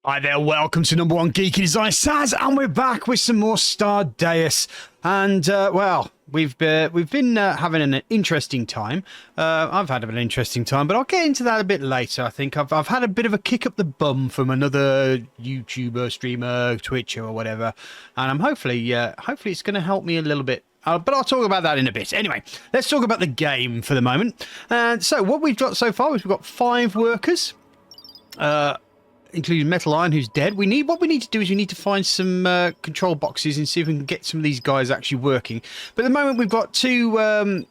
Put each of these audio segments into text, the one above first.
Hi there, welcome to number one Geek Design Saz, and we're back with some more Stardeus. And well, we've been having an interesting time. I've had an interesting time, but I'll get into that a bit later. I think I've had a bit of a kick up the bum from another YouTuber, streamer, Twitcher, or whatever, and I'm hopefully it's going to help me a little bit. But I'll talk about that in a bit. Anyway, let's talk about the game for the moment. So what we've got so far is we've got 5 workers. Including Metal Iron, who's dead. What we need to do is we need to find some control boxes and see if we can get some of these guys actually working. But at the moment, we've got two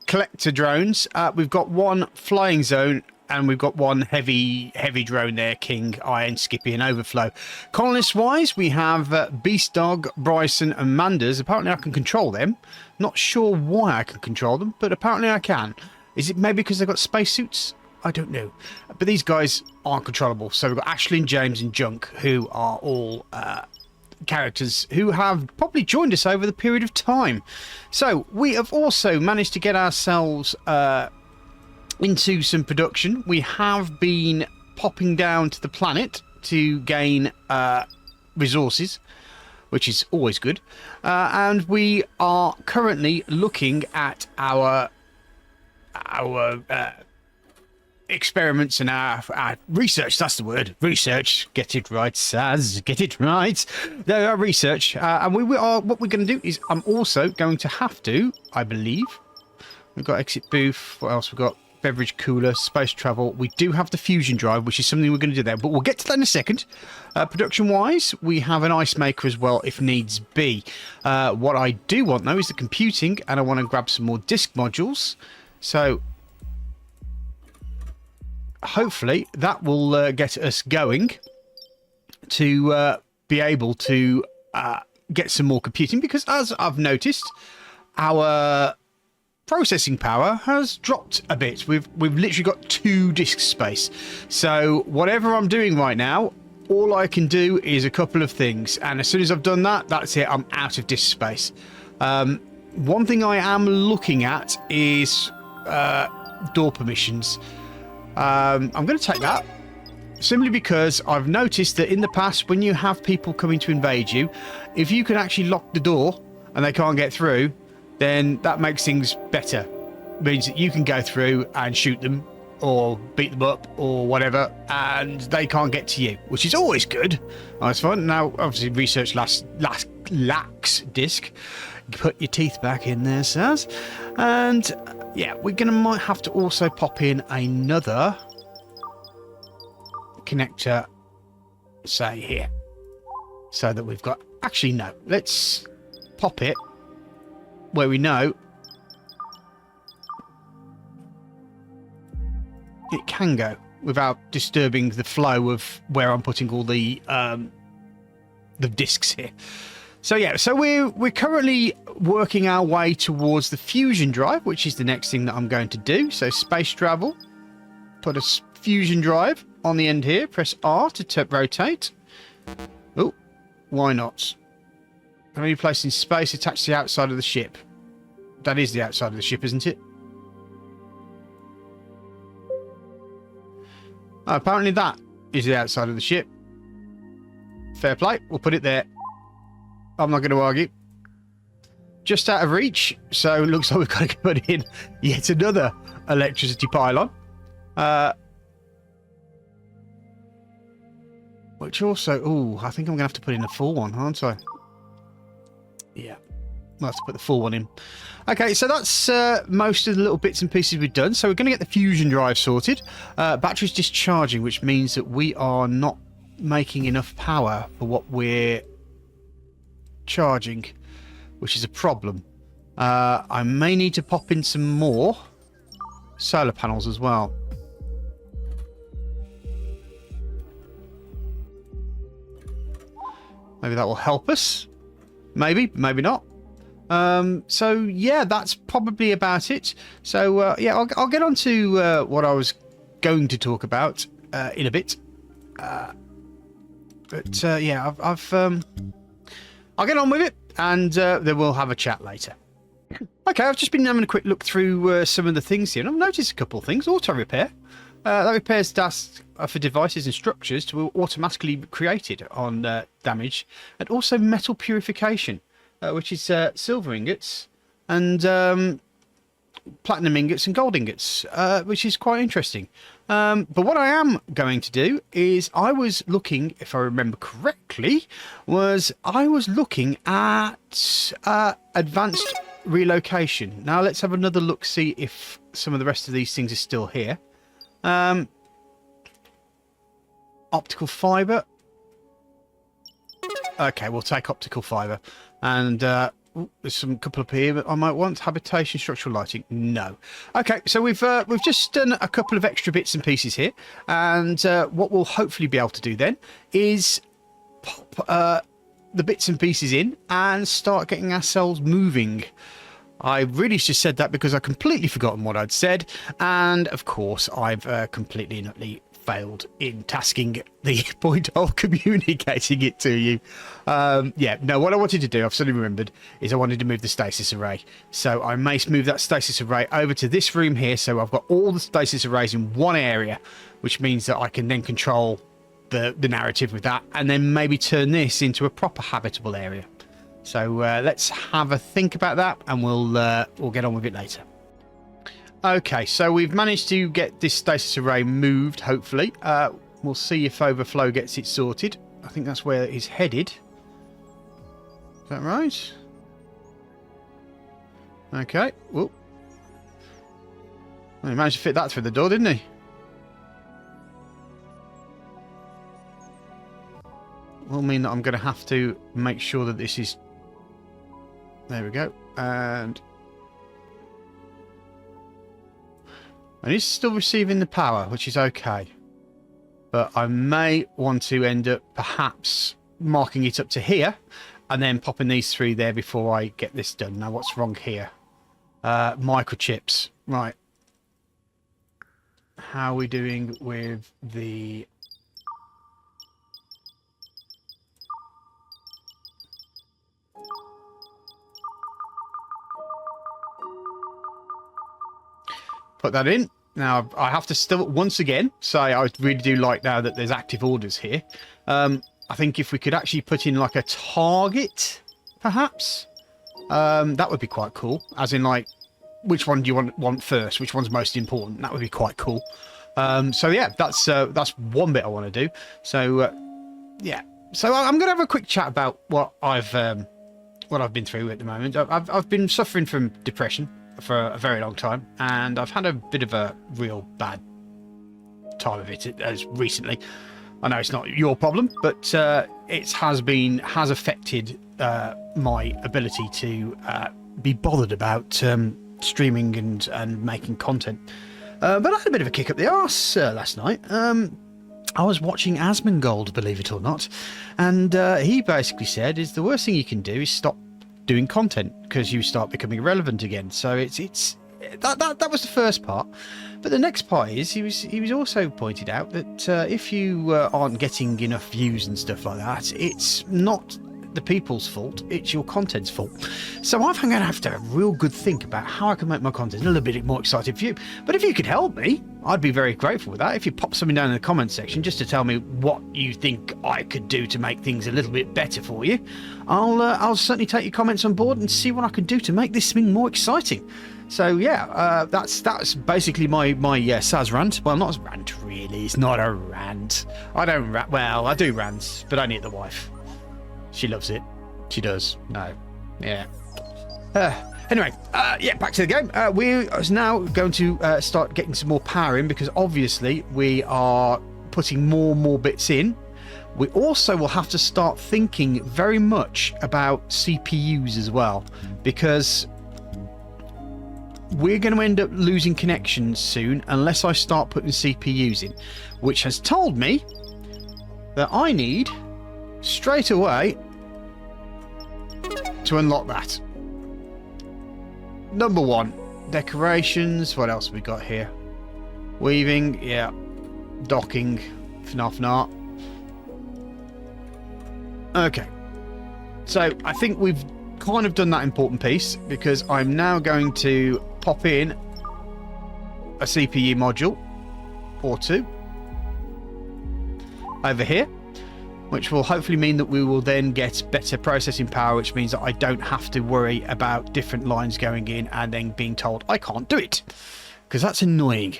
collector drones. We've got one flying zone, and we've got one heavy drone there, King, Iron, Skippy, and Overflow. Colonist-wise, we have Beast Dog, Bryson, and Manders. Apparently, I can control them. Not sure why I can control them, but apparently I can. Is it maybe because they've got spacesuits? I don't know. But these guys aren't controllable. So we've got Ashlyn, James, and Junk, who are all characters who have probably joined us over the period of time. So we have also managed to get ourselves into some production. We have been popping down to the planet to gain resources, which is always good. And we are currently looking at our experiments and our research. That's the word. Research. Get it right, Saz. Get it right. Our research. And we are. What we're going to do is I'm also going to have to, I believe, we've got exit booth. What else? We've got beverage cooler, space travel. We do have the fusion drive, which is something we're going to do there. But we'll get to that in a second. Production-wise, we have an ice maker as well, if needs be. What I do want, though, is the computing, and I want to grab some more disk modules. So hopefully that will get us going to be able to get some more computing, because as I've noticed, our processing power has dropped a bit. We've literally got 2 disk space. So whatever I'm doing right now, all I can do is a couple of things, and as soon as I've done that, that's it. I'm out of disk space. One thing I am looking at is door permissions. I'm going to take that simply because I've noticed that in the past, when you have people coming to invade you, if you can actually lock the door and they can't get through, then that makes things better. It means that you can go through and shoot them or beat them up or whatever, and they can't get to you, which is always good. That's fun. Now, obviously, research lacks disk. Put your teeth back in there, Saz. And yeah, might have to also pop in another connector, say here, so that we've got. Actually, no. Let's pop it where we know it can go without disturbing the flow of where I'm putting all the discs here. So yeah, so we're currently working our way towards the fusion drive, which is the next thing that I'm going to do. So space travel, put a fusion drive on the end here, press R to rotate. Oh, why not? How many places in space attached to the outside of the ship? That is the outside of the ship, isn't it? Oh, apparently that is the outside of the ship. Fair play, we'll put it there. I'm not going to argue. Just out of reach, so it looks like we've got to put in yet another electricity pylon. Which also, I think I'm going to have to put in a full one, aren't I? Yeah, I'll have to put the full one in. Okay, so that's most of the little bits and pieces we've done. So we're going to get the fusion drive sorted. Battery's discharging, which means that we are not making enough power for what we're charging, which is a problem. I may need to pop in some more solar panels as well. Maybe that will help us. Maybe, maybe not. So yeah, that's probably about it. So yeah, I'll get on to what I was going to talk about in a bit. But yeah, I'll get on with it, and then we'll have a chat later. Okay, I've just been having a quick look through some of the things here, and I've noticed a couple of things. Auto repair. That repairs tasks for devices and structures to be automatically created on damage, and also metal purification, which is silver ingots and platinum ingots and gold ingots, which is quite interesting. But what I am going to do is I was looking, if I remember correctly, I was looking at advanced relocation. Now let's have another look, see if some of the rest of these things are still here. Optical fibre. Okay, we'll take optical fibre. And there's some couple up here that I might want. Habitation, structural lighting. No. Okay, so we've just done a couple of extra bits and pieces here. And what we'll hopefully be able to do then is pop the bits and pieces in and start getting ourselves moving. I really just said that because I completely forgotten what I'd said, and of course I've completely and utterly failed in tasking the point of communicating it to you. Yeah, no, what I wanted to do, I've suddenly remembered, is I wanted to move the stasis array. So I may move that stasis array over to this room here, so I've got all the stasis arrays in one area, which means that I can then control the narrative with that, and then maybe turn this into a proper habitable area. So let's have a think about that, and we'll get on with it later. Okay, so we've managed to get this stasis array moved, hopefully. We'll see if Overflow gets it sorted. I think that's where it's headed. Is that right? Okay. Whoop. Well, he managed to fit that through the door, didn't he? Will mean that I'm going to have to make sure that this is... There we go. And it's still receiving the power, which is okay. But I may want to end up perhaps marking it up to here and then popping these through there before I get this done. Now, what's wrong here? Microchips. Right. How are we doing with the... Put that in. Now, I have to still, once again, say I really do like now that there's active orders here. I think if we could actually put in like a target, perhaps, that would be quite cool. As in, like, which one do you want first? Which one's most important? That would be quite cool. So, yeah, that's one bit I want to do. So, yeah. So I'm going to have a quick chat about what I've been through at the moment. I've been suffering from depression for a very long time, and I've had a bit of a real bad time of it as recently. I know it's not your problem, but it has affected my ability to be bothered about streaming and making content. But I had a bit of a kick up the arse last night. I was watching Asmongold, believe it or not, and he basically said the worst thing you can do is stop doing content because you start becoming irrelevant again. So that was the first part, but the next part is he was also pointed out that if you aren't getting enough views and stuff like that, it's not the people's fault, it's your content's fault. So I'm going to have to have a real good think about how I can make my content a little bit more exciting for you. But if you could help me, I'd be very grateful with that. If you pop something down in the comment section just to tell me what you think I could do to make things a little bit better for you, I'll certainly take your comments on board and see what I can do to make this thing more exciting. So yeah, that's basically my Saz rant. Well, not a rant really. It's not a rant. I don't rant. Well, I do rants, but only at the wife. She loves it. She does. No. Yeah. Anyway, yeah, back to the game. We are now going to start getting some more power in because obviously we are putting more and more bits in. We also will have to start thinking very much about CPUs as well, because we're going to end up losing connections soon unless I start putting CPUs in, which has told me that I need straight away to unlock that. Number one, decorations. What else have we got here? Weaving, yeah. Docking, FNAF. Okay. So I think we've kind of done that important piece because I'm now going to pop in a CPU module or two over here, which will hopefully mean that we will then get better processing power, which means that I don't have to worry about different lines going in and then being told I can't do it, because that's annoying.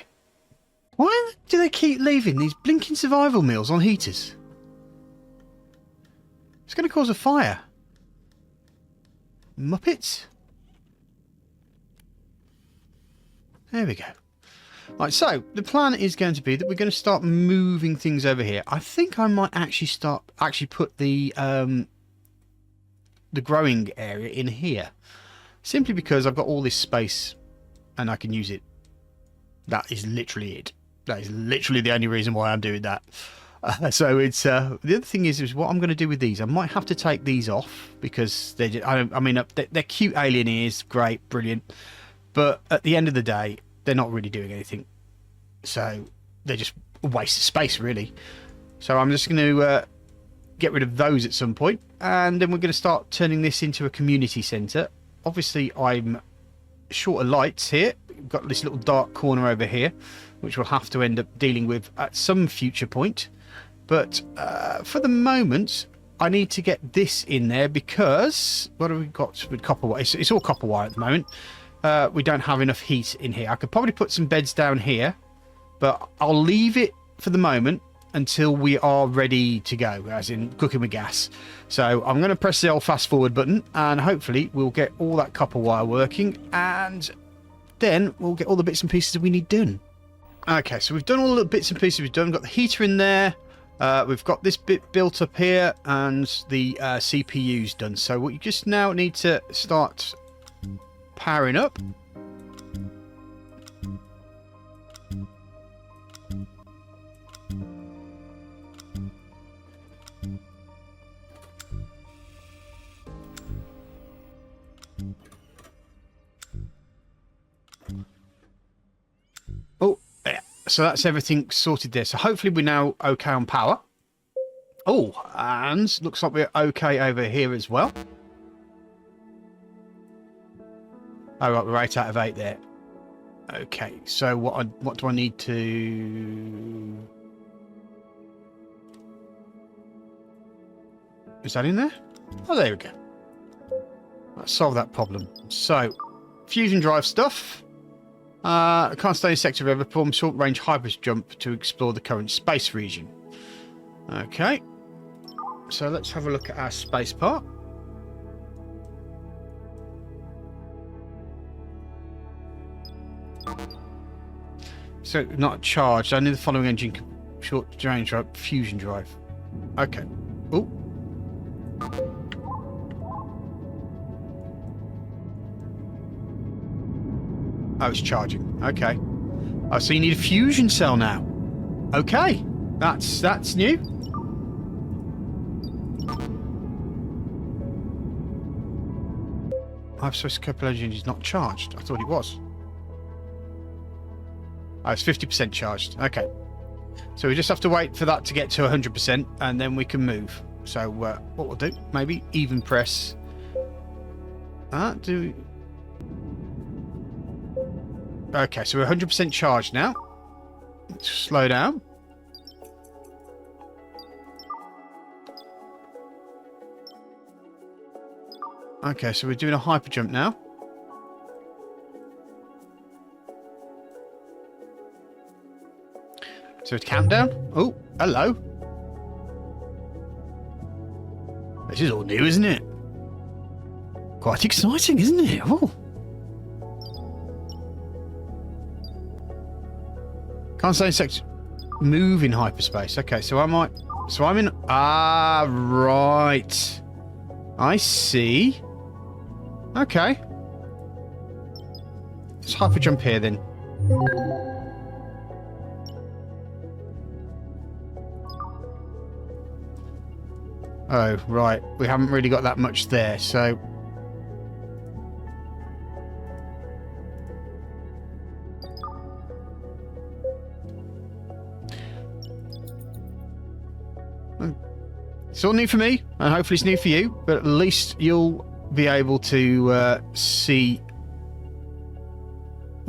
Why do they keep leaving these blinking survival meals on heaters? It's going to cause a fire. Muppets. There we go. Right, so the plan is going to be that we're going to start moving things over here. I think I might actually put the growing area in here, simply because I've got all this space and I can use it. That is literally it. That is literally the only reason why I'm doing that. So it's the other thing is what I'm going to do with these. I might have to take these off because they're just, I mean they're cute alien ears, great, brilliant, but at the end of the day they're not really doing anything. So they're just a waste of space, really. So I'm just going to get rid of those at some point, and then we're going to start turning this into a community centre. Obviously, I'm short of lights here. We've got this little dark corner over here, which we'll have to end up dealing with at some future point. But for the moment, I need to get this in there because what have we got with copper wire? It's all copper wire at the moment. We don't have enough heat in here. I could probably put some beds down here, but I'll leave it for the moment until we are ready to go, as in cooking with gas. So I'm going to press the old fast forward button, and hopefully we'll get all that copper wire working, and then we'll get all the bits and pieces that we need done. Okay, so we've done all the bits and pieces we've done. We've got the heater in there. We've got this bit built up here, and the CPU's done. So we just now need to start powering up. Oh, yeah. So that's everything sorted there. So hopefully we're now okay on power. Oh, and looks like we're okay over here as well. Oh, right, we're 8 out of 8 there. Okay, so what do I need to... Is that in there? Oh, there we go. Let's solve that problem. So, fusion drive stuff. I can't stay in sector ever. Perform short-range hyper jump to explore the current space region. Okay. So let's have a look at our space part. So not charged. Only the following engine short-range drive, fusion drive. Okay. Oh. Oh, it's charging. Okay. Oh, so you need a fusion cell now. Okay. That's new. Hyperspace couple engine is not charged. I thought it was. Oh, it's 50% charged. Okay. So we just have to wait for that to get to 100%, and then we can move. So what we'll do, maybe even press... Okay, so we're 100% charged now. Let's slow down. Okay, so we're doing a hyper jump now. So it's countdown. Oh, hello. This is all new, isn't it? Quite exciting, isn't it? Oh. Can't say sex. Move in hyperspace. Okay, so I might. So I'm in. Ah, right. I see. Okay. Let's hyper jump here then. Oh, right. We haven't really got that much there, so... It's all new for me, and hopefully it's new for you, but at least you'll be able to see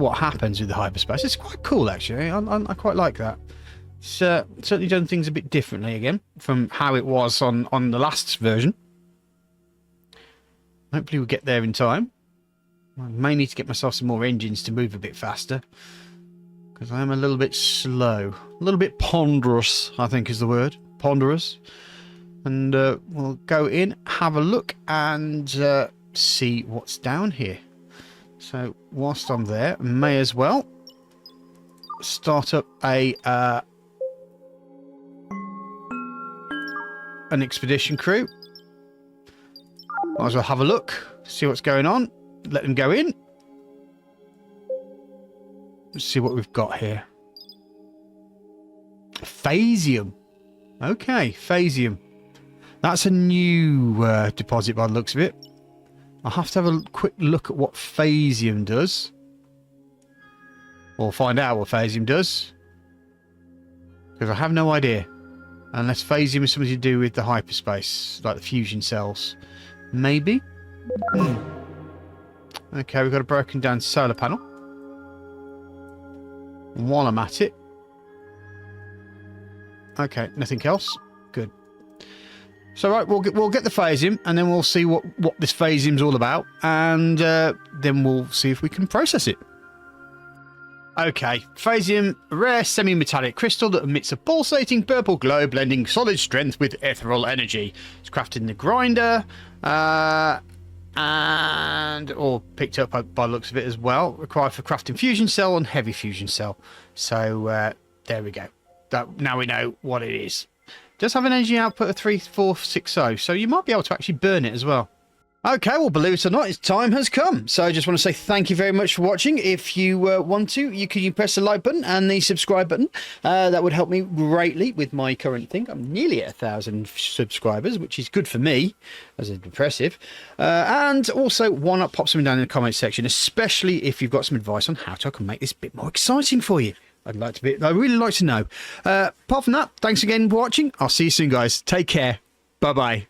what happens with the hyperspace. It's quite cool, actually. I quite like that. It's certainly done things a bit differently again from how it was on the last version. Hopefully we'll get there in time. I may need to get myself some more engines to move a bit faster, because I am a little bit slow. A little bit ponderous, I think is the word. Ponderous. And we'll go in, have a look, and see what's down here. So whilst I'm there, may as well start up an expedition crew. Might as well have a look, see what's going on. Let them go in. Let's see what we've got here. Phasium. Okay, phasium. That's a new deposit by the looks of it. I'll have to have a quick look at what phasium does. Or find out what phasium does. Because I have no idea. Unless phasium is something to do with the hyperspace, like the fusion cells. Maybe? Okay, we've got a broken down solar panel. While I'm at it. Okay, nothing else. Good. So right, we'll get the phasium, and then we'll see what this phasium's all about, and then we'll see if we can process it. Okay, phasium, a rare semi-metallic crystal that emits a pulsating purple glow, blending solid strength with ethereal energy. It's crafted in the grinder, or picked up by the looks of it as well. Required for crafting fusion cell and heavy fusion cell. So there we go. Now we know what it is. Does have an energy output of 3460, so you might be able to actually burn it as well. Okay, well, believe it or not, its time has come. So I just want to say thank you very much for watching. If you want to, you can press the like button and the subscribe button. That would help me greatly with my current thing. I'm nearly at 1,000 subscribers, which is good for me, as impressive. And also, why not pop something down in the comments section, especially if you've got some advice on how I can make this a bit more exciting for you. I'd really like to know. Apart from that, thanks again for watching. I'll see you soon, guys. Take care. Bye-bye.